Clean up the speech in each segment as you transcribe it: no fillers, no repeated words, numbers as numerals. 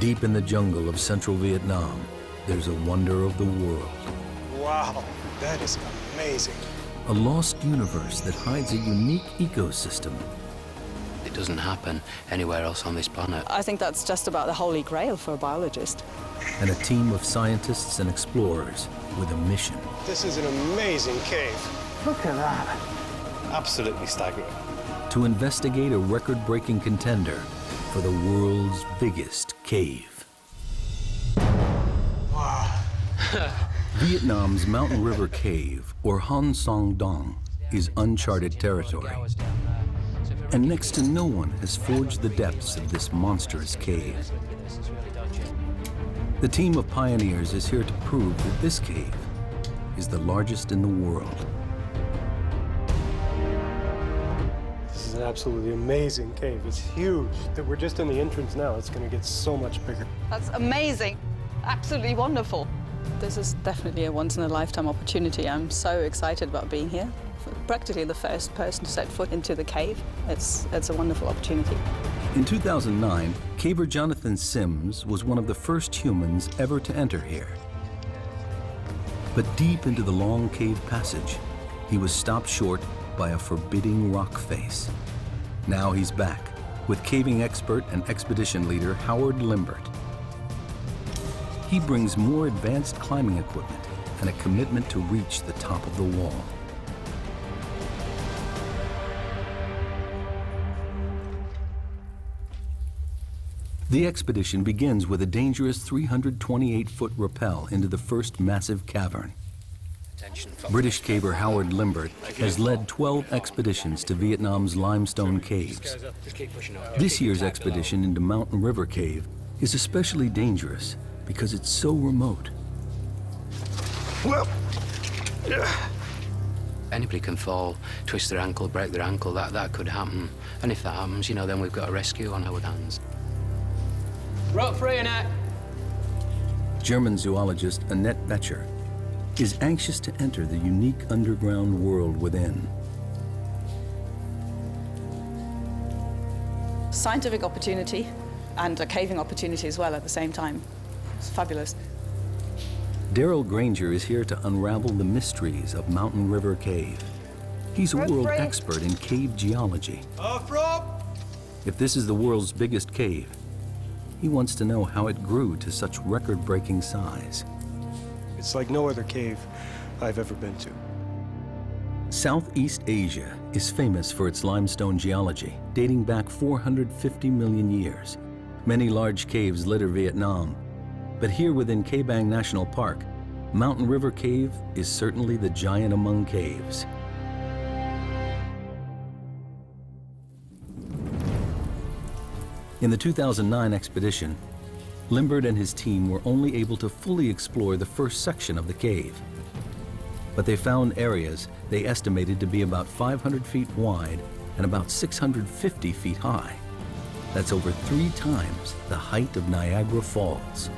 Deep in the jungle of central Vietnam, there's a wonder of the world. Wow, that is amazing. A lost universe that hides a unique ecosystem. It doesn't happen anywhere else on this planet. I think that's just about the holy grail for a biologist. And a team of scientists and explorers with a mission. This is an amazing cave. Look at that. Absolutely staggering. To investigate a record-breaking contender for the world's biggest cave. Wow. Vietnam's Mountain River Cave, or Han Song Dong, is uncharted territory. And next to no one has forged the depths of this monstrous cave. The team of pioneers is here to prove that this cave is the largest in the world. This is an absolutely amazing cave. It's huge. We're just in the entrance now. It's going to get so much bigger. That's amazing. Absolutely wonderful. This is definitely a once-in-a-lifetime opportunity. I'm so excited about being here. Practically the first person to set foot into the cave. It's a wonderful opportunity. In 2009, caver Jonathan Sims was one of the first humans ever to enter here. But deep into the long cave passage, he was stopped short by a forbidding rock face. Now he's back with caving expert and expedition leader Howard Limbert. He brings more advanced climbing equipment and a commitment to reach the top of the wall. The expedition begins with a dangerous 328-foot rappel into the first massive cavern. British caver Howard Limbert has led 12 expeditions to Vietnam's limestone caves. This year's expedition into Mountain River Cave is especially dangerous because it's so remote. Anybody can fall, twist their ankle, break their ankle, that could happen. And if that happens, you know, then we've got a rescue on our hands. Rope free, Annette. German zoologist Annette Becher is anxious to enter the unique underground world within. Scientific opportunity and a caving opportunity as well at the same time. It's fabulous. Daryl Granger is here to unravel the mysteries of Mountain River Cave. He's a world expert in cave geology. If this is the world's biggest cave, he wants to know how it grew to such record-breaking size. It's like no other cave I've ever been to. Southeast Asia is famous for its limestone geology, dating back 450 million years. Many large caves litter Vietnam, but here within Ca Bang National Park, Mountain River Cave is certainly the giant among caves. In the 2009 expedition, Limbert and his team were only able to fully explore the first section of the cave. But they found areas they estimated to be about 500 feet wide and about 650 feet high. That's over 3 times the height of Niagara Falls.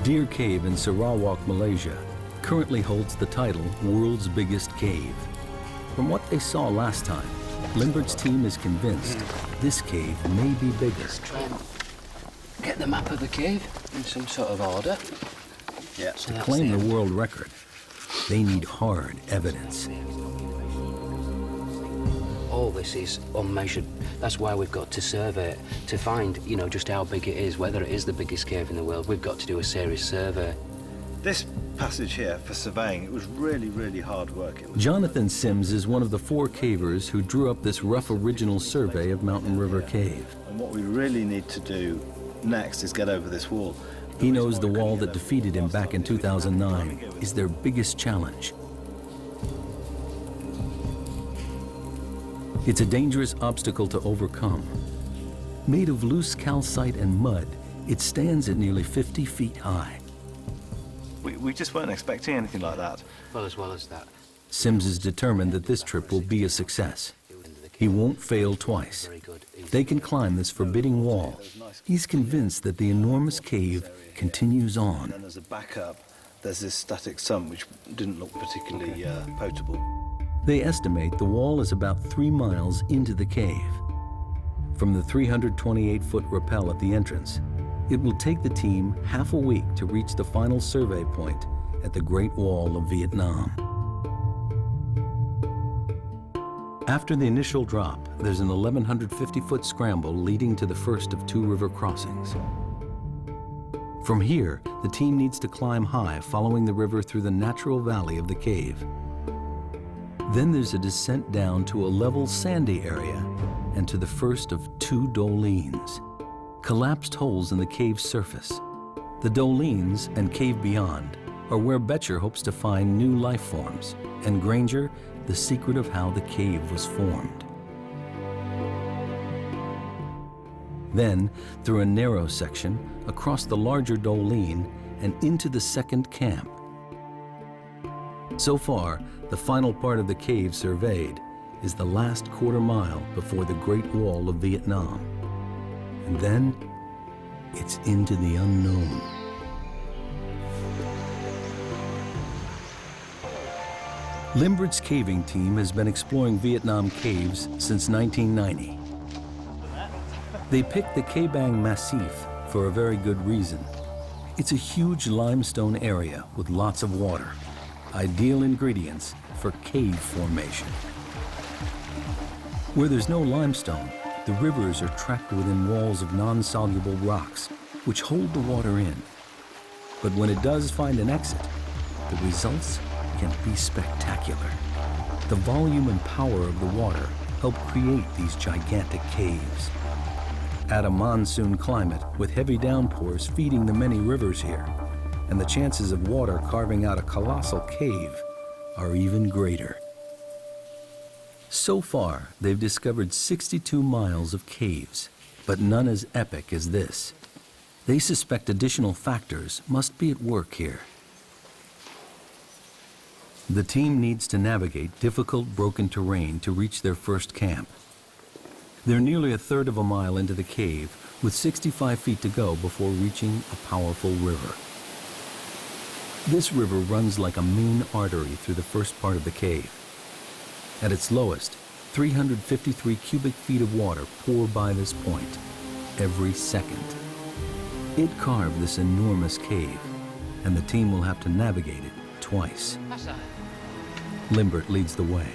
Deer Cave in Sarawak, Malaysia, currently holds the title World's Biggest Cave. From what they saw last time, Limbert's team is convinced this cave may be bigger. Let's try and get the map of the cave in some sort of order. Yeah. To claim the world record, they need hard evidence. All this is unmeasured. That's why we've got to survey it, to find, you know, just how big it is, whether it is the biggest cave in the world. We've got to do a serious survey. This passage here for surveying, it was really, really hard work. Jonathan Sims is one of the 4 cavers who drew up this rough original survey of Mountain River Cave. And what we really need to do next is get over this wall. He knows the wall that defeated him back in 2009 is their biggest challenge. It's a dangerous obstacle to overcome. Made of loose calcite and mud, it stands at nearly 50 feet high. We just weren't expecting anything like that. Well as that. Sims is determined that this trip will be a success. He won't fail twice. If they can climb this forbidding wall, he's convinced that the enormous cave continues on. And as a backup, there's this static sump which didn't look particularly potable. They estimate the wall is about 3 miles into the cave. From the 328-foot rappel at the entrance, it will take the team half a week to reach the final survey point at the Great Wall of Vietnam. After the initial drop, there's an 1,150-foot scramble leading to the first of 2 river crossings. From here, the team needs to climb high, following the river through the natural valley of the cave. Then there's a descent down to a level sandy area and to the first of 2 dolines, collapsed holes in the cave's surface. The dolines and cave beyond are where Betcher hopes to find new life forms, and Granger, the secret of how the cave was formed. Then, through a narrow section, across the larger doline, and into the second camp. So far, the final part of the cave surveyed is the last quarter mile before the Great Wall of Vietnam. And then, it's into the unknown. Limbert's caving team has been exploring Vietnam caves since 1990. They picked the Ca Bang Massif for a very good reason. It's a huge limestone area with lots of water, ideal ingredients for cave formation. Where there's no limestone, the rivers are trapped within walls of non-soluble rocks, which hold the water in. But when it does find an exit, the results can be spectacular. The volume and power of the water help create these gigantic caves. Add a monsoon climate with heavy downpours feeding the many rivers here, and the chances of water carving out a colossal cave are even greater. So far, they've discovered 62 miles of caves, but none as epic as this. They suspect additional factors must be at work here. The team needs to navigate difficult, broken terrain to reach their first camp. They're nearly a third of a mile into the cave, with 65 feet to go before reaching a powerful river. This river runs like a main artery through the first part of the cave. At its lowest, 353 cubic feet of water pour by this point every second. It carved this enormous cave, and the team will have to navigate it twice. Limbert leads the way.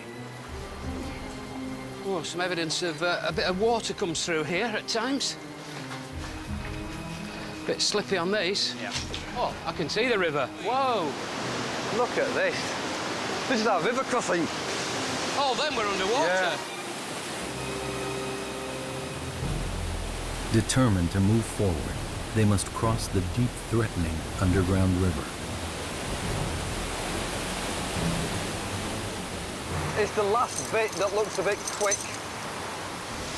Oh, some evidence of a bit of water comes through here at times. Bit slippy on these. Yeah. Oh, I can see the river. Whoa! Look at this. This is our river crossing. Oh, then we're underwater. Yeah. Determined to move forward, they must cross the deep, threatening underground river. It's the last bit that looks a bit quick.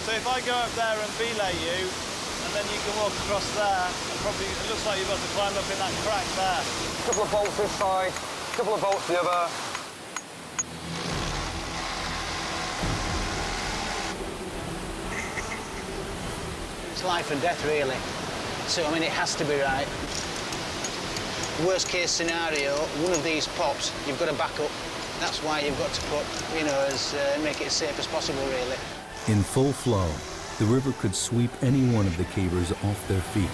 So if I go up there and belay you, and then you can walk across there, and probably it looks like you've got to climb up in that crack there. A couple of bolts this side, a couple of bolts the other. It's life and death, really. So, I mean, it has to be right. Worst case scenario, one of these pops, you've got to back up. That's why you've got to put, make it as safe as possible, really. In full flow, the river could sweep any one of the cavers off their feet.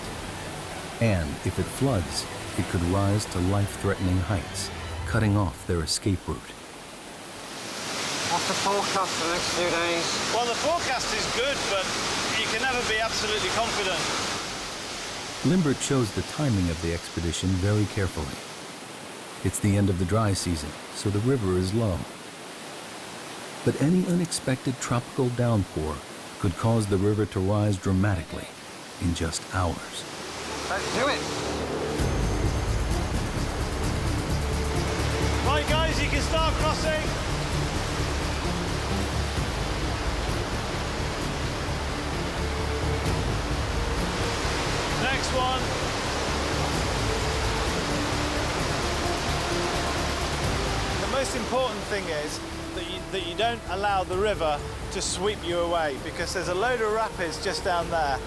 And if it floods, it could rise to life-threatening heights, cutting off their escape route. What's the forecast for the next few days? Well, the forecast is good, but you can never be absolutely confident. Limbert chose the timing of the expedition very carefully. It's the end of the dry season, so the river is low. But any unexpected tropical downpour could cause the river to rise dramatically in just hours. Let's do it. Right, guys, you can start crossing. Next one. The most important thing is that you don't allow the river to sweep you away, because there's a load of rapids just down there,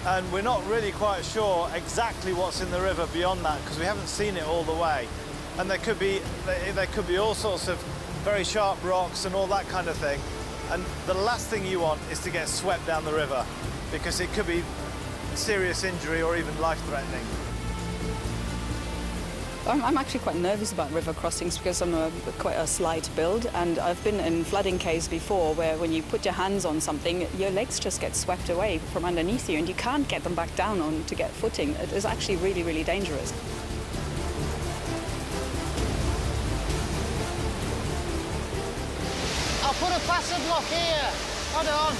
and we're not really quite sure exactly what's in the river beyond that, because we haven't seen it all the way. And there could be all sorts of very sharp rocks and all that kind of thing. And the last thing you want is to get swept down the river, because it could be serious injury or even life-threatening. I'm actually quite nervous about river crossings because I'm quite a slight build, and I've been in flooding caves before where when you put your hands on something, your legs just get swept away from underneath you and you can't get them back down on to get footing. It is actually really, really dangerous. I'll put a passage block here. Hold on.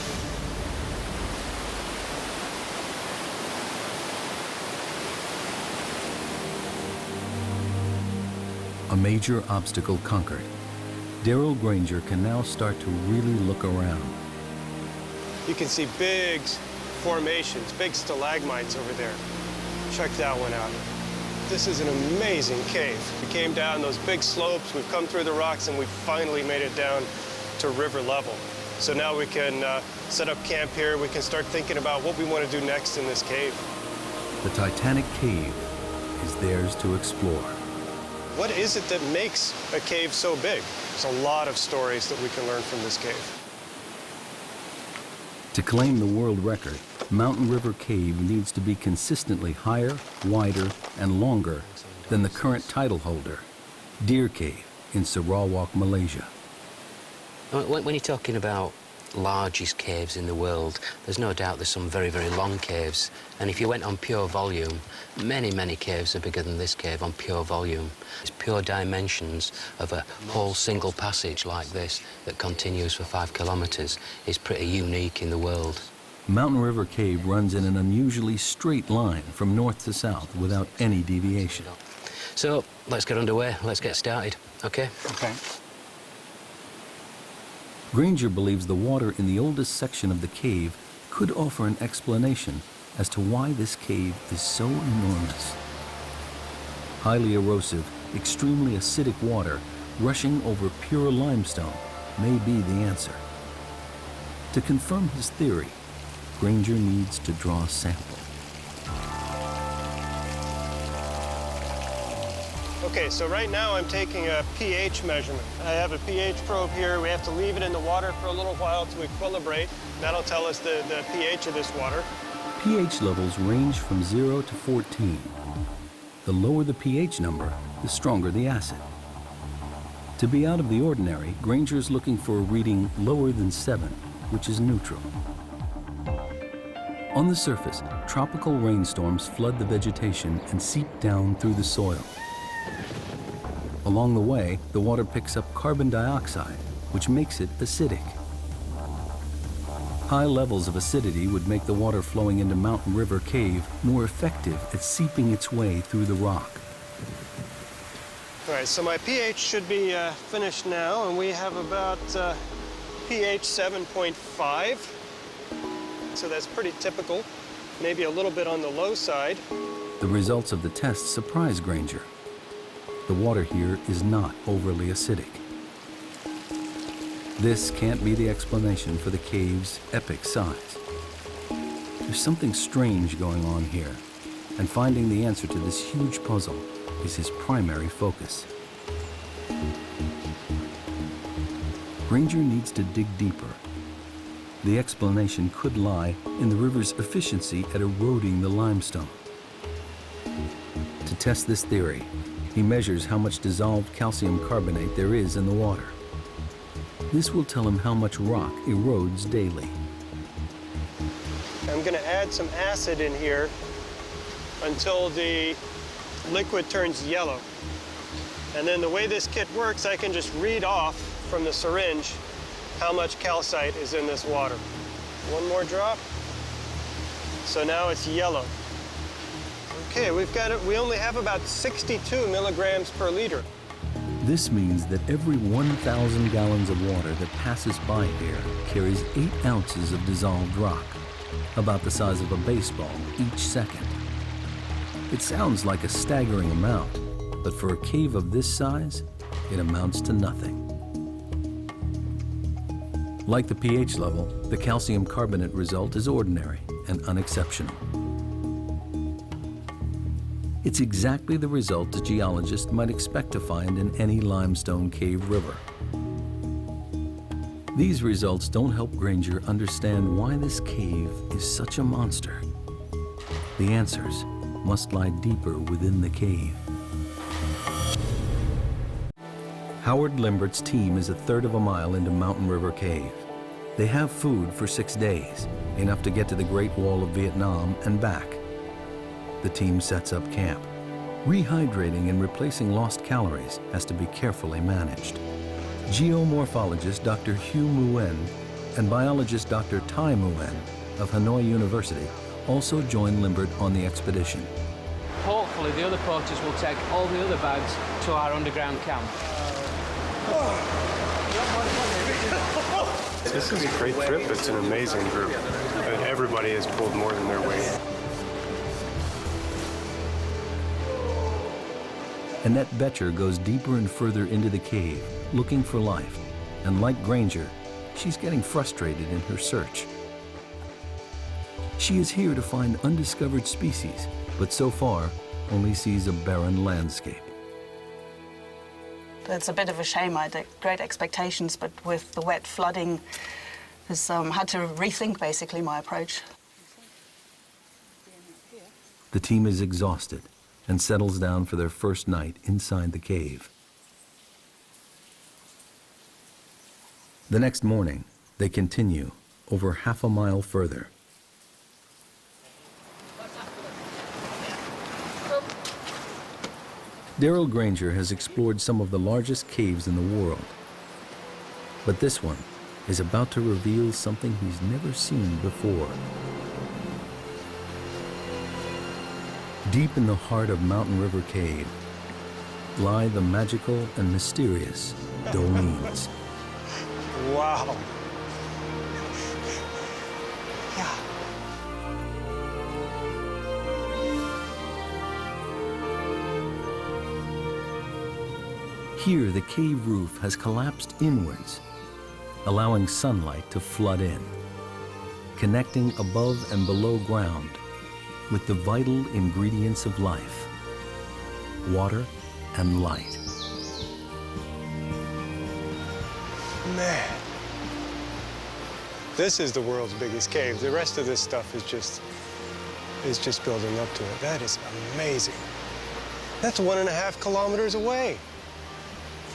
A major obstacle conquered. Daryl Granger can now start to really look around. You can see big formations, big stalagmites over there. Check that one out. This is an amazing cave. We came down those big slopes, we've come through the rocks, and we finally made it down to river level. So now we can set up camp here. We can start thinking about what we want to do next in this cave. The Titanic cave is theirs to explore. What is it that makes a cave so big? There's a lot of stories that we can learn from this cave. To claim the world record, Mountain River Cave needs to be consistently higher, wider, and longer than the current title holder, Deer Cave in Sarawak, Malaysia. When you're talking about largest caves in the world, there's no doubt there's some very, very long caves. And if you went on pure volume, many, many caves are bigger than this cave on pure volume. It's pure dimensions of a whole single passage like this that continues for 5 kilometers is pretty unique in the world. Mountain River Cave runs in an unusually straight line from north to south without any deviation. So let's get underway. Let's get started, okay? Okay. Granger believes the water in the oldest section of the cave could offer an explanation as to why this cave is so enormous. Highly erosive, extremely acidic water rushing over pure limestone may be the answer. To confirm his theory, Granger needs to draw a sample. Okay, so right now I'm taking a pH measurement. I have a pH probe here. We have to leave it in the water for a little while to equilibrate. That'll tell us the pH of this water. pH levels range from 0 to 14. The lower the pH number, the stronger the acid. To be out of the ordinary, Granger is looking for a reading lower than 7, which is neutral. On the surface, tropical rainstorms flood the vegetation and seep down through the soil. Along the way, the water picks up carbon dioxide, which makes it acidic. High levels of acidity would make the water flowing into Mountain River Cave more effective at seeping its way through the rock. All right, so my pH should be finished now, and we have about pH 7.5. So that's pretty typical, maybe a little bit on the low side. The results of the test surprise Granger. The water here is not overly acidic. This can't be the explanation for the cave's epic size. There's something strange going on here, and finding the answer to this huge puzzle is his primary focus. Granger needs to dig deeper. The explanation could lie in the river's efficiency at eroding the limestone. To test this theory, he measures how much dissolved calcium carbonate there is in the water. This will tell him how much rock erodes daily. I'm gonna add some acid in here until the liquid turns yellow. And then the way this kit works, I can just read off from the syringe how much calcite is in this water. One more drop. So now it's yellow. Okay, we only have about 62 milligrams per liter. This means that every 1,000 gallons of water that passes by here carries 8 ounces of dissolved rock, about the size of a baseball each second. It sounds like a staggering amount, but for a cave of this size, it amounts to nothing. Like the pH level, the calcium carbonate result is ordinary and unexceptional. It's exactly the result a geologist might expect to find in any limestone cave river. These results don't help Granger understand why this cave is such a monster. The answers must lie deeper within the cave. Howard Limbert's team is a third of a mile into Mountain River Cave. They have food for 6 days, enough to get to the Great Wall of Vietnam and back. The team sets up camp. Rehydrating and replacing lost calories has to be carefully managed. Geomorphologist Dr. Hugh Nguyen and biologist Dr. Tai Nguyen of Hanoi University also join Limbert on the expedition. Hopefully the other porters will take all the other bags to our underground camp. This is a great trip. It's an amazing group. And everybody has pulled more than their weight. Annette Betcher goes deeper and further into the cave, looking for life. And like Granger, she's getting frustrated in her search. She is here to find undiscovered species, but so far only sees a barren landscape. It's a bit of a shame. I had great expectations, but with the wet flooding, I had to rethink basically my approach. The team is exhausted and settles down for their first night inside the cave. The next morning, they continue over half a mile further. Daryl Granger has explored some of the largest caves in the world. But this one is about to reveal something he's never seen before. Deep in the heart of Mountain River Cave lie the magical and mysterious dolines. Wow. Here, the cave roof has collapsed inwards, allowing sunlight to flood in, connecting above and below ground with the vital ingredients of life, water and light. Man, this is the world's biggest cave. The rest of this stuff is just building up to it. That is amazing. That's 1.5 kilometers away.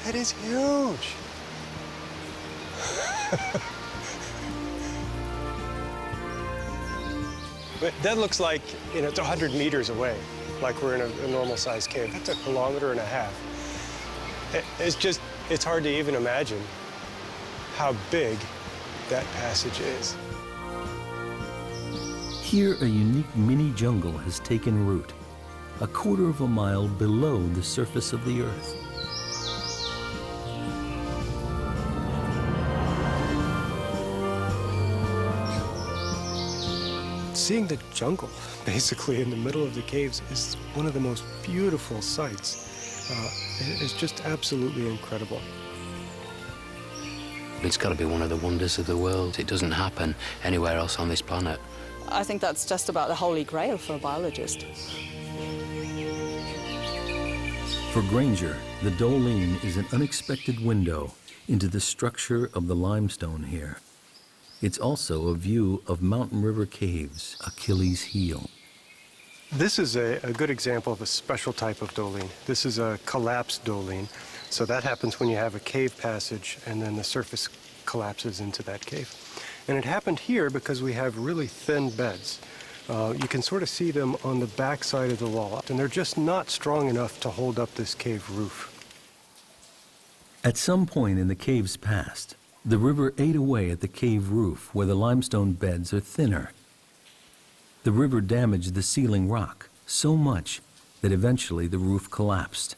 That is huge. But that looks like, it's 100 meters away, like we're in a normal-sized cave. That's 1.5 kilometers. It's hard to even imagine how big that passage is. Here, a unique mini jungle has taken root, 1/4 mile below the surface of the earth. Seeing the jungle, basically, in the middle of the caves is one of the most beautiful sights. It's just absolutely incredible. It's got to be one of the wonders of the world. It doesn't happen anywhere else on this planet. I think that's just about the holy grail for a biologist. For Granger, the Doline is an unexpected window into the structure of the limestone here. It's also a view of Mountain River Cave's Achilles heel. This is a good example of a special type of doline. This is a collapsed doline. So that happens when you have a cave passage and then the surface collapses into that cave. And it happened here because we have really thin beds. You can sort of see them on the back side of the wall, and they're just not strong enough to hold up this cave roof. At some point in the cave's past, the river ate away at the cave roof where the limestone beds are thinner. The river damaged the ceiling rock so much that eventually the roof collapsed.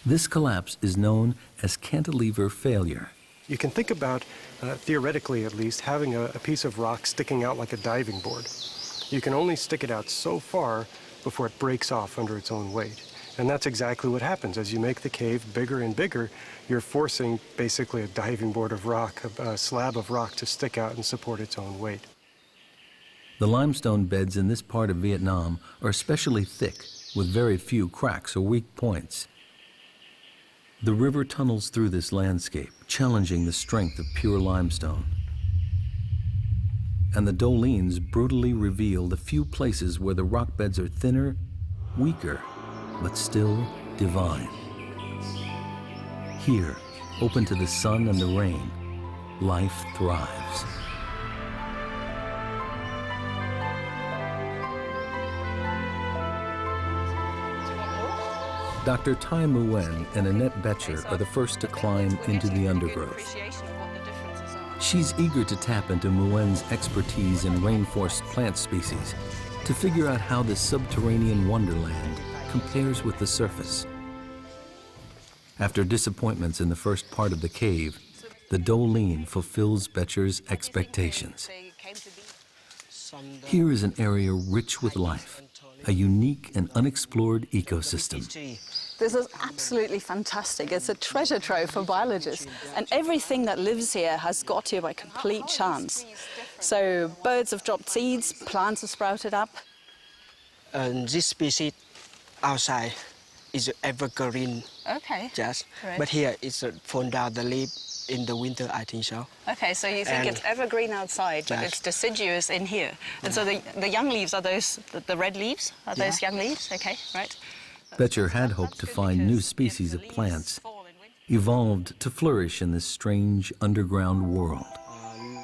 This collapse is known as cantilever failure. You can think about, theoretically at least, having a piece of rock sticking out like a diving board. You can only stick it out so far before it breaks off under its own weight. And that's exactly what happens. As you make the cave bigger and bigger, you're forcing basically a diving board of rock, a slab of rock to stick out and support its own weight. The limestone beds in this part of Vietnam are especially thick, with very few cracks or weak points. The river tunnels through this landscape, challenging the strength of pure limestone. And the dolines brutally reveal the few places where the rock beds are thinner, weaker, but still divine. Here, open to the sun and the rain, life thrives. Dr. Tai Nguyen and Annette Betcher are the first to climb into the undergrowth. She's eager to tap into Nguyen's expertise in rainforest plant species to figure out how this subterranean wonderland compares with the surface. After disappointments in the first part of the cave, the Doline fulfills Betcher's expectations. Here is an area rich with life, a unique and unexplored ecosystem. This is absolutely fantastic. It's a treasure trove for biologists. And everything that lives here has got here by complete chance. So birds have dropped seeds, plants have sprouted up. This species outside is evergreen. Okay. Just, Right. but here it's fall down the leaf in the winter, I think so. Okay, so you think it's evergreen outside, but Yes. it's deciduous in here. And so the young leaves are those, the red leaves? Are those young leaves? Okay, right. Betcher had hoped to find new species of plants, evolved to flourish in this strange underground world.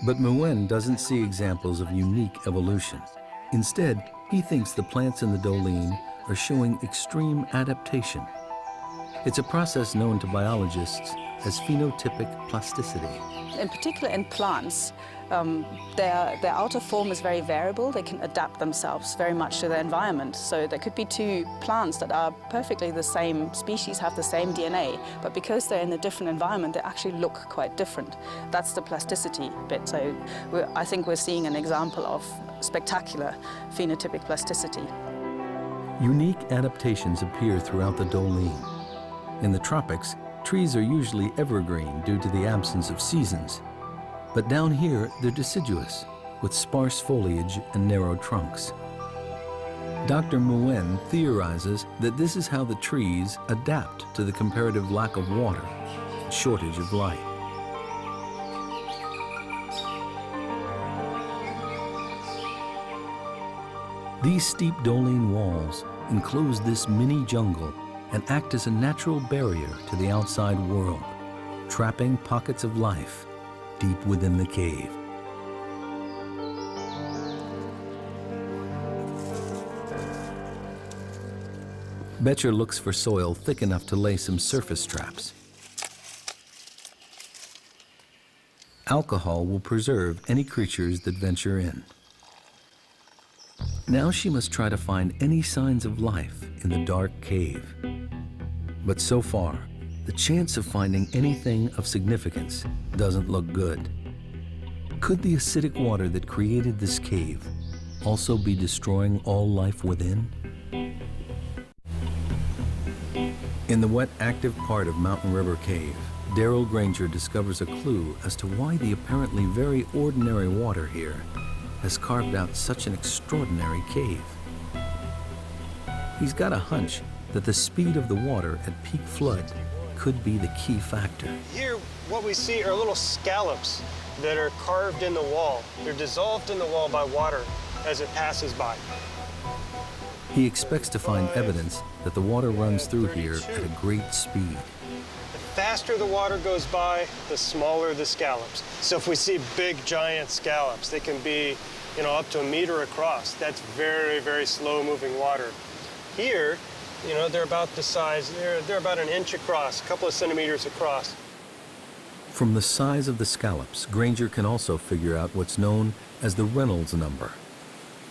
But Nguyen doesn't see examples of unique evolution. Instead, he thinks the plants in the Doline are showing extreme adaptation. It's a process known to biologists as phenotypic plasticity. In particular in plants, their outer form is very variable. They can adapt themselves very much to their environment. So there could be two plants that are perfectly the same species, have the same DNA, but because they're in a different environment, they actually look quite different. That's the plasticity bit. So I think we're seeing an example of spectacular phenotypic plasticity. Unique adaptations appear throughout the Doline. In the tropics, trees are usually evergreen due to the absence of seasons. But down here, they're deciduous, with sparse foliage and narrow trunks. Dr. Nguyen theorizes that this is how the trees adapt to the comparative lack of water and shortage of light. These steep Doline walls enclose this mini jungle and act as a natural barrier to the outside world, trapping pockets of life deep within the cave. Betcher looks for soil thick enough to lay some surface traps. Alcohol will preserve any creatures that venture in. Now she must try to find any signs of life in the dark cave. But so far, the chance of finding anything of significance doesn't look good. Could the acidic water that created this cave also be destroying all life within? In the wet, active part of Mountain River Cave, Daryl Granger discovers a clue as to why the apparently very ordinary water here has carved out such an extraordinary cave. He's got a hunch that the speed of the water at peak flood could be the key factor. Here, what we see are little scallops that are carved in the wall. They're dissolved in the wall by water as it passes by. He expects to find evidence that the water runs through here at a great speed. The faster the water goes by, the smaller the scallops. So if we see big, giant scallops, they can be, up to 1 meter across. That's very, very slow-moving water. Here, they're about the size, they're about 1 inch across, a couple of centimeters across. From the size of the scallops, Granger can also figure out what's known as the Reynolds number,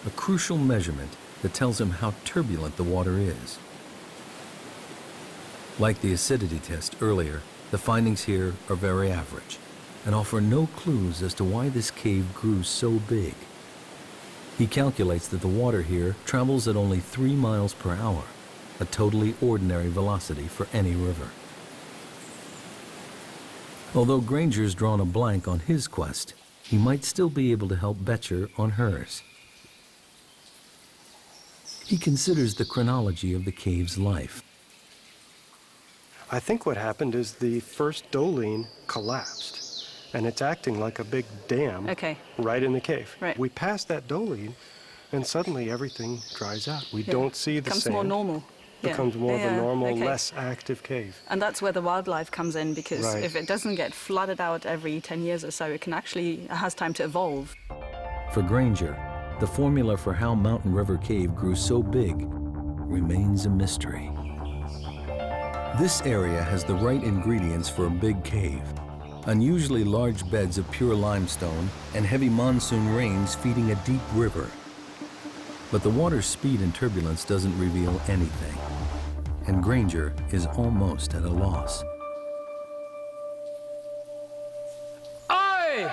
a crucial measurement that tells him how turbulent the water is. Like the acidity test earlier, the findings here are very average and offer no clues as to why this cave grew so big. He calculates that the water here travels at only 3 miles per hour, a totally ordinary velocity for any river. Although Granger's drawn a blank on his quest, he might still be able to help Betcher on hers. He considers the chronology of the cave's life. I think what happened is the first doline collapsed, and it's acting like a big dam right in the cave. Right. We passed that doline, and suddenly everything dries out. We don't see the becomes sand. more normal. Becomes more of a normal, less active cave. And that's where the wildlife comes in, because Right. if it doesn't get flooded out every 10 years or so, it has time to evolve. For Granger, the formula for how Mountain River Cave grew so big remains a mystery. This area has the right ingredients for a big cave. Unusually large beds of pure limestone and heavy monsoon rains feeding a deep river. But the water's speed and turbulence doesn't reveal anything, and Granger is almost at a loss. Aye!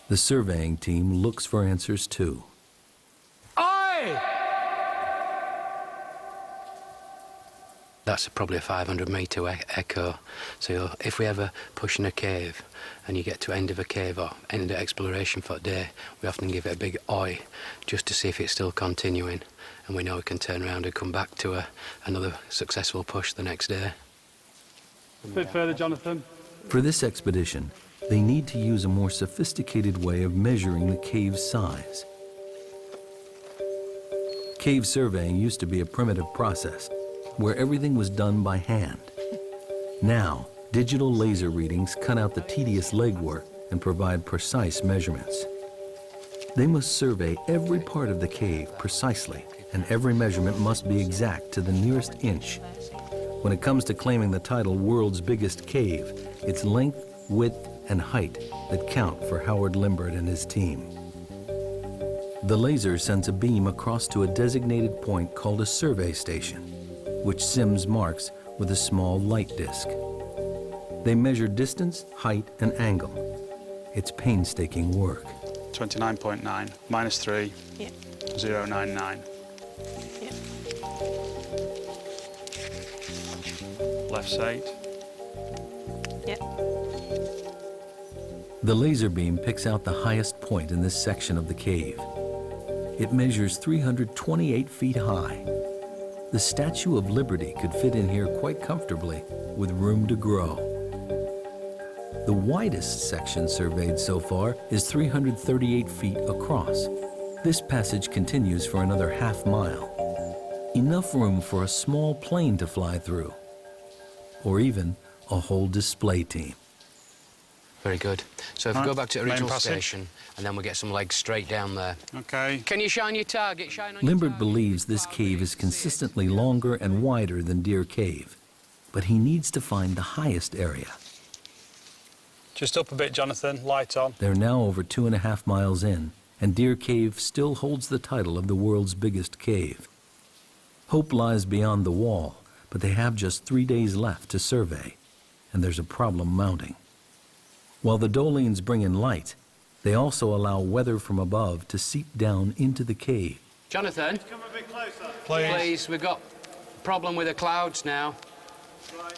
The surveying team looks for answers too. Aye! That's probably a 500-metre echo. So if we ever push in a cave and you get to end of a cave or end of exploration for a day, we often give it a big oi just to see if it's still continuing, and we know we can turn around and come back to another successful push the next day. A bit further, Jonathan. For this expedition, they need to use a more sophisticated way of measuring the cave's size. Cave surveying used to be a primitive process where everything was done by hand. Now, digital laser readings cut out the tedious legwork and provide precise measurements. They must survey every part of the cave precisely, and every measurement must be exact to the nearest inch. When it comes to claiming the title World's Biggest Cave, it's length, width, and height that count for Howard Limbert and his team. The laser sends a beam across to a designated point called a survey station, which Sims marks with a small light disc. They measure distance, height, and angle. It's painstaking work. 29.9 minus 3, 0.99. Left's 8. The laser beam picks out the highest point in this section of the cave. It measures 328 feet high. The Statue of Liberty could fit in here quite comfortably, with room to grow. The widest section surveyed so far is 338 feet across. This passage continues for another half-mile. Enough room for a small plane to fly through, or even a whole display team. Very good. So if we go back to the original station, and then we get some legs straight down there. Okay. Can you shine your target? Shine on Limbert believes this cave is consistently longer and wider than Deer Cave, but he needs to find the highest area. Just up a bit, Jonathan. Light on. They're now over 2.5 miles in, and Deer Cave still holds the title of the world's biggest cave. Hope lies beyond the wall, but they have just 3 days left to survey, and there's a problem mounting. While the dolines bring in light, they also allow weather from above to seep down into the cave. Jonathan? Come a bit closer. Please, we've got a problem with the clouds now. Right.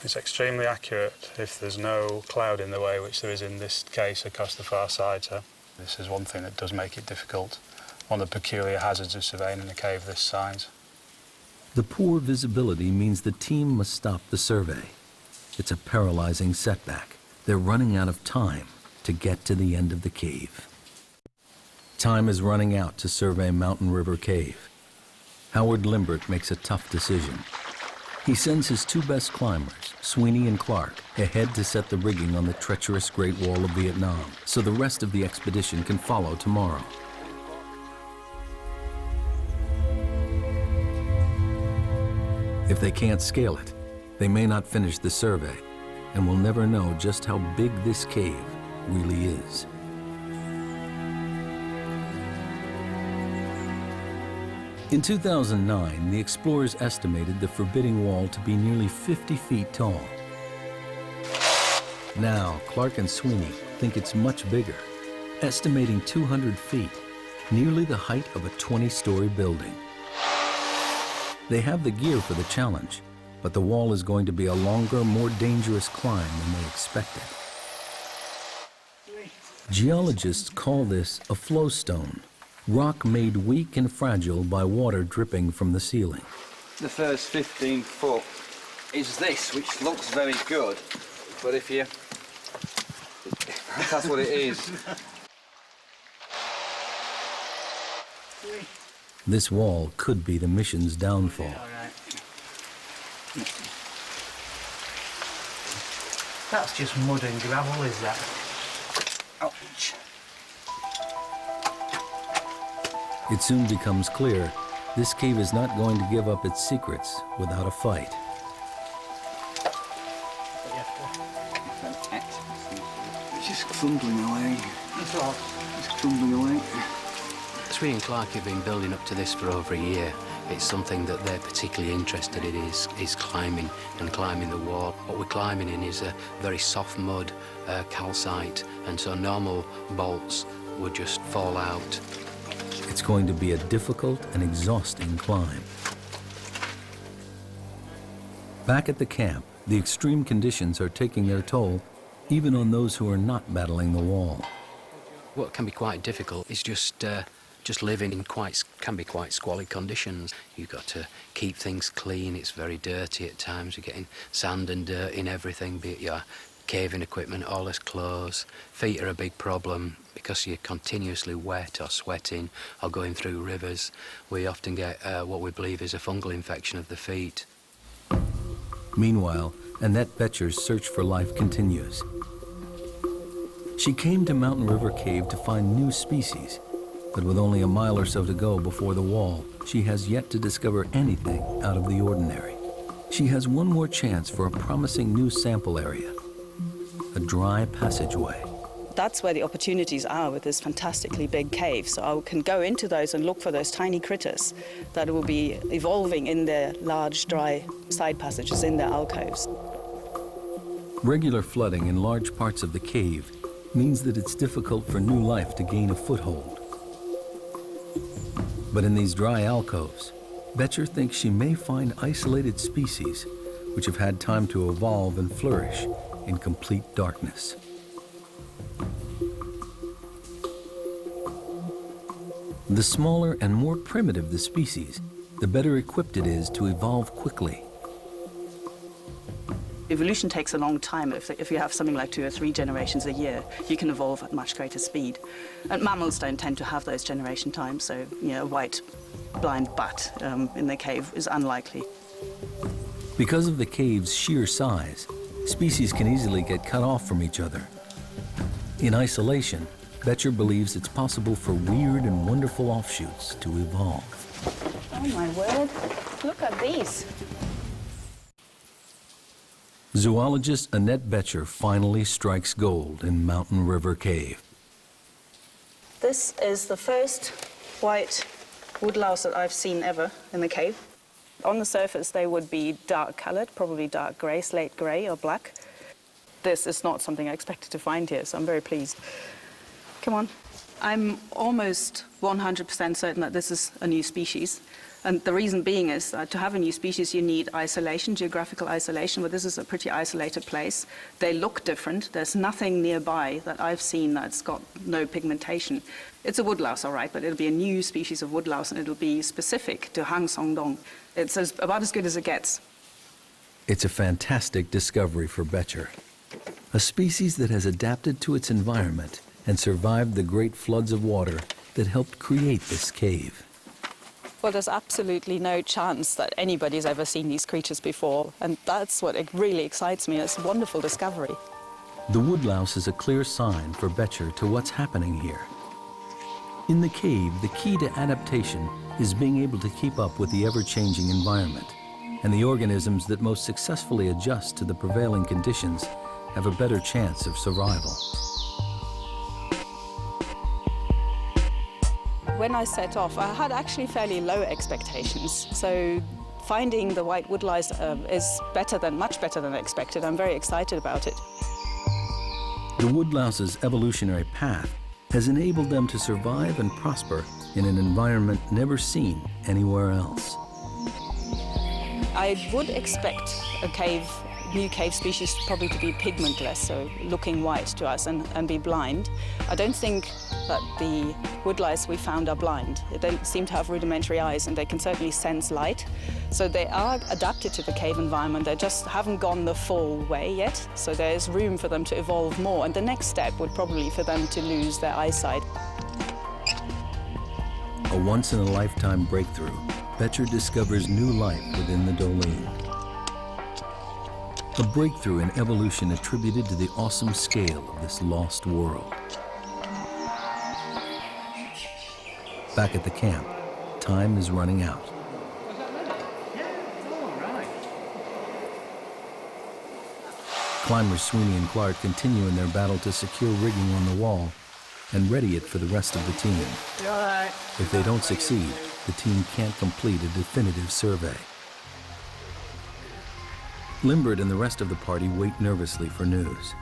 It's extremely accurate if there's no cloud in the way, which there is in this case across the far side. So this is one thing that does make it difficult. One of the peculiar hazards of surveying in a cave this size. The poor visibility means the team must stop the survey. It's a paralyzing setback. They're running out of time to get to the end of the cave. Time is running out to survey Mountain River Cave. Howard Limbert makes a tough decision. He sends his 2 best climbers, Sweeney and Clark, ahead to set the rigging on the treacherous Great Wall of Vietnam, so the rest of the expedition can follow tomorrow. If they can't scale it, they may not finish the survey, and we'll never know just how big this cave really is. In 2009, the explorers estimated the forbidding wall to be nearly 50 feet tall. Now, Clark and Sweeney think it's much bigger, estimating 200 feet, nearly the height of a 20-story building. They have the gear for the challenge, but the wall is going to be a longer, more dangerous climb than they expected. Geologists call this a flowstone, rock made weak and fragile by water dripping from the ceiling. the first 15 foot is this, which looks very good, but if you... that's what it is. This wall could be the mission's downfall. That's just mud and gravel, is that? Ouch. It soon becomes clear this cave is not going to give up its secrets without a fight. It's just crumbling away. It's crumbling away. Sweet and Clark have been building up to this for over a year. It's something that they're particularly interested in is climbing and climbing the wall. What we're climbing in is a very soft mud, calcite, and so normal bolts would just fall out. It's going to be a difficult and exhausting climb. Back at the camp, the extreme conditions are taking their toll, even on those who are not battling the wall. What can be quite difficult is just living in can be quite squalid conditions. You've got to keep things clean. It's very dirty at times. You're getting sand and dirt in everything, be it your caving equipment, all his clothes. Feet are a big problem because you're continuously wet or sweating or going through rivers. We often get what we believe is a fungal infection of the feet. Meanwhile, Annette Betcher's search for life continues. She came to Mountain River Cave to find new species, but with only a mile or so to go before the wall, she has yet to discover anything out of the ordinary. She has one more chance for a promising new sample area, a dry passageway. That's where the opportunities are with this fantastically big cave. So I can go into those and look for those tiny critters that will be evolving in their large, dry side passages in their alcoves. Regular flooding in large parts of the cave means that it's difficult for new life to gain a foothold. But in these dry alcoves, Betcher thinks she may find isolated species which have had time to evolve and flourish in complete darkness. The smaller and more primitive the species, the better equipped it is to evolve quickly. Evolution takes a long time. If you have something like 2 or 3 generations a year, you can evolve at much greater speed. And mammals don't tend to have those generation times, so a white blind bat in the cave is unlikely. Because of the cave's sheer size, species can easily get cut off from each other. In isolation, Betcher believes it's possible for weird and wonderful offshoots to evolve. Oh my word, look at these. Zoologist Annette Betcher finally strikes gold in Mountain River Cave. This is the first white woodlouse that I've seen ever in the cave. On the surface, they would be dark colored, probably dark gray, slate gray or black. This is not something I expected to find here, so I'm very pleased. Come on. I'm almost 100% certain that this is a new species. And the reason being is that to have a new species, you need isolation, geographical isolation, but this is a pretty isolated place. They look different. There's nothing nearby that I've seen that's got no pigmentation. It's a woodlouse, all right, but it'll be a new species of woodlouse, and it'll be specific to Hang Song Dong. It's about as good as it gets. It's a fantastic discovery for Betcher, a species that has adapted to its environment and survived the great floods of water that helped create this cave. Well, there's absolutely no chance that anybody's ever seen these creatures before, and that's what really excites me. It's a wonderful discovery. The woodlouse is a clear sign for Betcher to what's happening here. In the cave, the key to adaptation is being able to keep up with the ever-changing environment, and the organisms that most successfully adjust to the prevailing conditions have a better chance of survival. When I set off, I had actually fairly low expectations. So finding the white woodlouse is much better than I expected. I'm very excited about it. The woodlouse's evolutionary path has enabled them to survive and prosper in an environment never seen anywhere else. I would expect a cave new cave species probably to be pigmentless, so looking white to us and be blind. I don't think that the woodlice we found are blind. They seem to have rudimentary eyes and they can certainly sense light. So they are adapted to the cave environment. They just haven't gone the full way yet. So there's room for them to evolve more. And the next step would probably be for them to lose their eyesight. A once-in-a-lifetime breakthrough, Betcher discovers new life within the Doline. A breakthrough in evolution attributed to the awesome scale of this lost world. Back at the camp, time is running out. Climbers Sweeney and Clark continue in their battle to secure rigging on the wall and ready it for the rest of the team. If they don't succeed, the team can't complete a definitive survey. Limbert and the rest of the party wait nervously for news.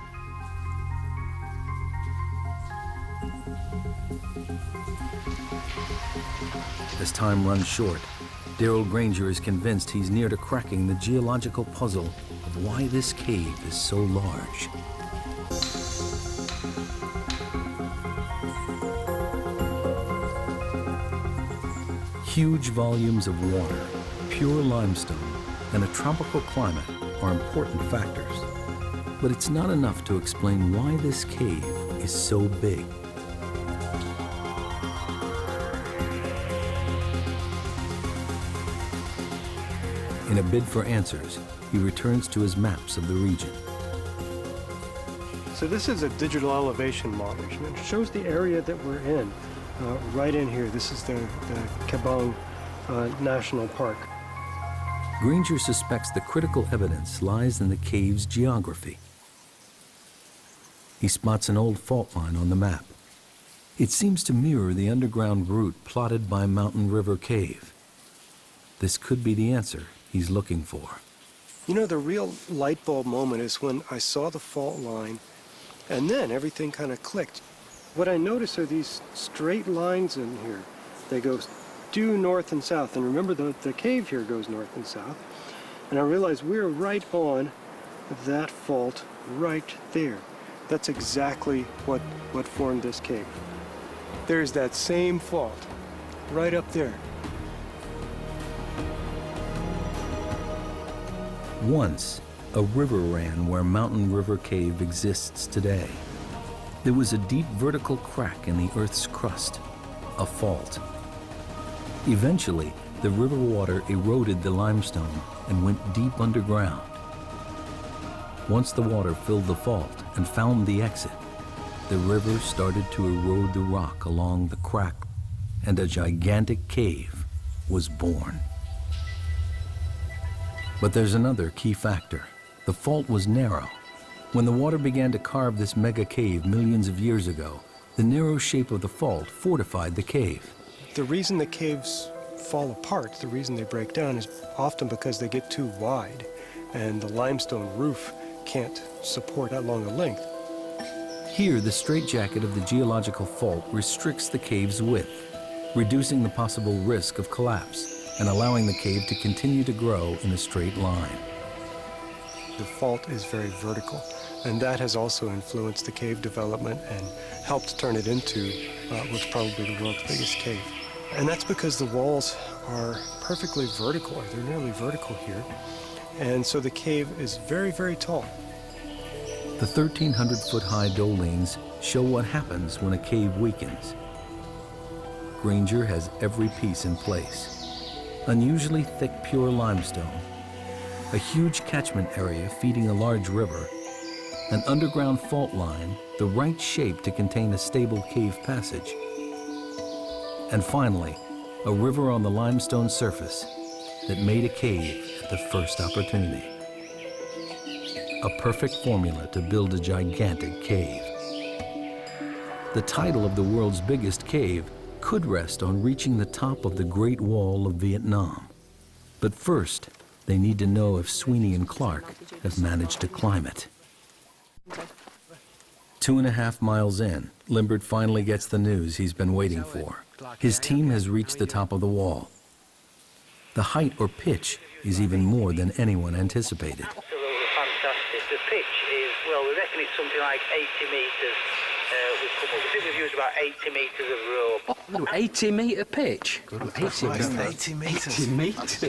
As time runs short, Darrell Granger is convinced he's near to cracking the geological puzzle of why this cave is so large. Huge volumes of water, pure limestone, and a tropical climate are important factors. But it's not enough to explain why this cave is so big. In a bid for answers, he returns to his maps of the region. So this is a digital elevation model. It shows the area that we're in, right in here. This is the Kabong National Park. Granger suspects the critical evidence lies in the cave's geography. He spots an old fault line on the map. It seems to mirror the underground route plotted by Mountain River Cave. This could be the answer he's looking for. You know, the real light bulb moment is when I saw the fault line, and then everything kind of clicked. What I notice are these straight lines in here. They go due north and south, and remember the cave here goes north and south. And I realized we're right on that fault right there. That's exactly what formed this cave. There's that same fault right up there. Once, a river ran where Mountain River Cave exists today. There was a deep vertical crack in the Earth's crust, a fault. Eventually, the river water eroded the limestone and went deep underground. Once the water filled the fault and found the exit, the river started to erode the rock along the crack, and a gigantic cave was born. But there's another key factor. The fault was narrow. When the water began to carve this mega cave millions of years ago, the narrow shape of the fault fortified the cave. The reason the caves fall apart, the reason they break down, is often because they get too wide and the limestone roof can't support that long a length. Here, the straitjacket of the geological fault restricts the cave's width, reducing the possible risk of collapse and allowing the cave to continue to grow in a straight line. The fault is very vertical, and that has also influenced the cave development and helped turn it into what's probably the world's biggest cave. And that's because the walls are perfectly vertical. They're nearly vertical here. And so the cave is very, very tall. The 1,300-foot-high dolines show what happens when a cave weakens. Granger has every piece in place. Unusually thick, pure limestone, a huge catchment area feeding a large river, an underground fault line, the right shape to contain a stable cave passage, and finally, a river on the limestone surface that made a cave at the first opportunity. A perfect formula to build a gigantic cave. The title of the world's biggest cave could rest on reaching the top of the Great Wall of Vietnam. But first, they need to know if Sweeney and Clark have managed to climb it. 2.5 miles in, Limbert finally gets the news he's been waiting for. His team has reached the top of the wall. The height or pitch is even more than anyone anticipated. Well, we reckon it's something like 80 metres. We've come up. We think we've used about 80 metres of rope. 80-metre pitch? 80 metres. 80 metres.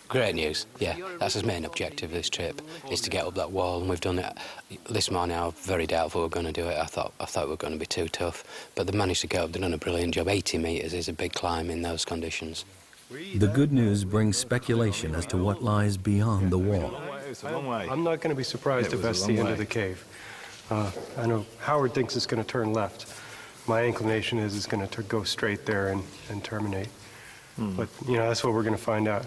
Great news, yeah. That's his main objective of this trip, is to get up that wall, and we've done it. This morning I was very doubtful we were going to do it. I thought we were going to be too tough, but they managed to get up. They've done a brilliant job. 80 metres is a big climb in those conditions. The good news brings speculation as to what lies beyond the wall. I'm not going to be surprised if that's the end of the cave. I know Howard thinks it's going to turn left. My inclination is it's going to go straight there and terminate. But, you know, that's what we're going to find out.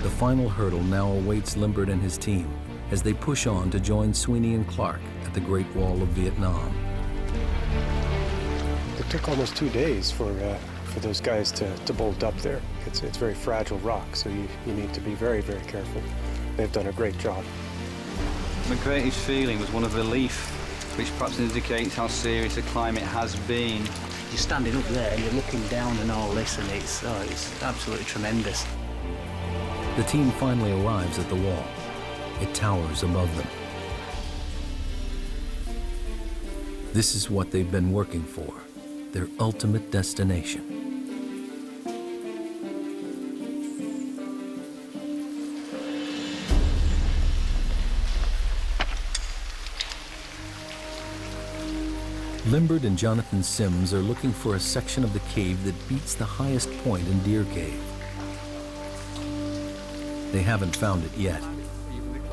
The final hurdle now awaits Limbert and his team as they push on to join Sweeney and Clark at the Great Wall of Vietnam. It took almost 2 days for those guys to bolt up there. It's very fragile rock, so you need to be very, very careful. They've done a great job. My greatest feeling was one of relief, which perhaps indicates how serious a climb it has been. You're standing up there, you're looking down and all this, and it's absolutely tremendous. The team finally arrives at the wall. It towers above them. This is what they've been working for, their ultimate destination. Limbert and Jonathan Sims are looking for a section of the cave that beats the highest point in Deer Cave. They haven't found it yet.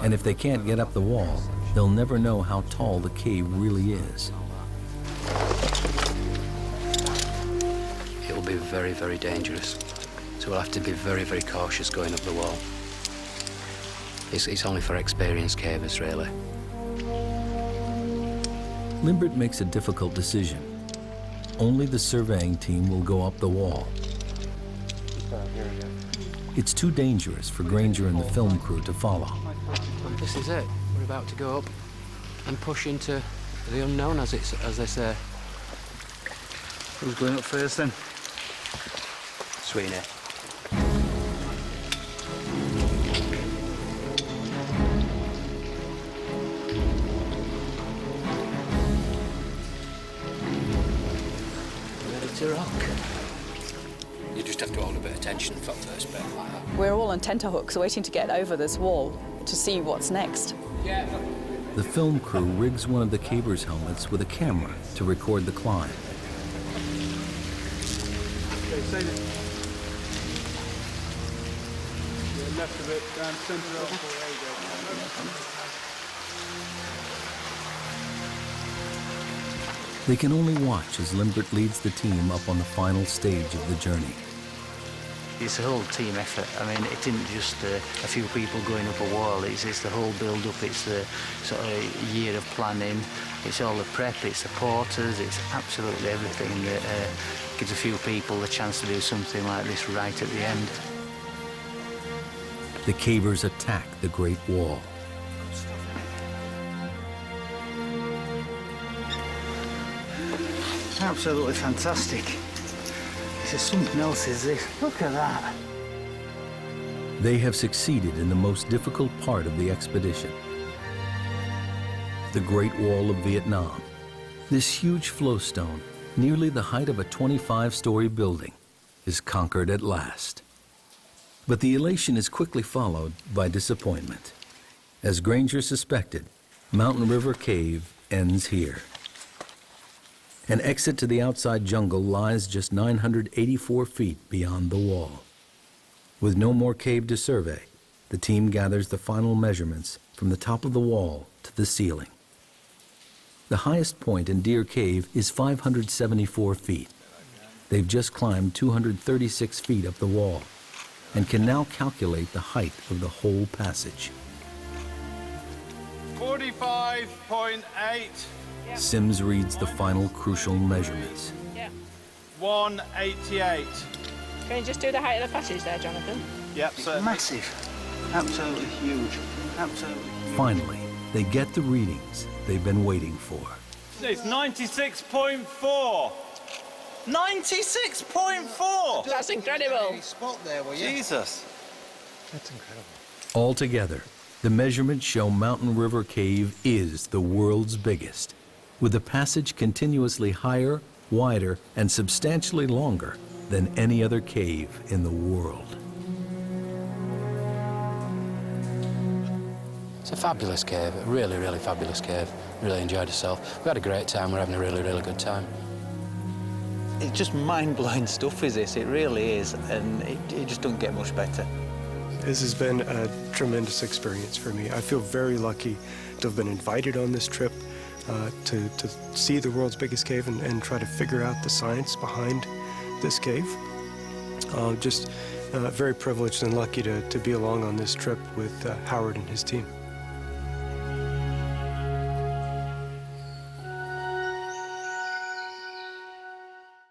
And if they can't get up the wall, they'll never know how tall the cave really is. It'll be very, very dangerous. So we'll have to be very, very cautious going up the wall. It's only for experienced cavers, really. Limbert makes a difficult decision. Only the surveying team will go up the wall. It's too dangerous for Granger and the film crew to follow. This is it. We're about to go up and push into the unknown, as they say. Who's going up first then? Sweeney. Ready to rock. You just have to hold a bit of tension for the first bit like that. We're all on tenterhooks waiting to get over this wall to see what's next. Yeah. The film crew rigs one of the cavers' helmets with a camera to record the climb. Okay, say that. Yeah, left of it, down centre of They can only watch as Limbert leads the team up on the final stage of the journey. It's a whole team effort. I mean, it isn't just a few people going up a wall. It's the whole build-up. It's the sort of year of planning. It's all the prep. It's the porters. It's absolutely everything that gives a few people the chance to do something like this right at the end. The cavers attack the Great Wall. Absolutely fantastic. This is something else, is this? Look at that. They have succeeded in the most difficult part of the expedition. The Great Wall of Vietnam. This huge flowstone, nearly the height of a 25-story building, is conquered at last. But the elation is quickly followed by disappointment. As Granger suspected, Mountain River Cave ends here. An exit to the outside jungle lies just 984 feet beyond the wall. With no more cave to survey, the team gathers the final measurements from the top of the wall to the ceiling. The highest point in Deer Cave is 574 feet. They've just climbed 236 feet up the wall and can now calculate the height of the whole passage. 45.8. Sims reads the final crucial measurements. 188. Can you just do the height of the passage there, Jonathan? Yep, it's massive. Absolutely huge. Absolutely huge. Finally, they get the readings they've been waiting for. It's 96.4. 96.4! That's incredible. Spot there, will you? Jesus. That's incredible. Altogether, the measurements show Mountain River Cave is the world's biggest, with the passage continuously higher, wider, and substantially longer than any other cave in the world. It's a fabulous cave, a really, really fabulous cave. Really enjoyed ourselves. We had a great time. We're having a really, really good time. It's just mind-blowing stuff, is this? It really is, and it just doesn't get much better. This has been a tremendous experience for me. I feel very lucky to have been invited on this trip to see the world's biggest cave and try to figure out the science behind this cave. Just very privileged and lucky to be along on this trip with Howard and his team.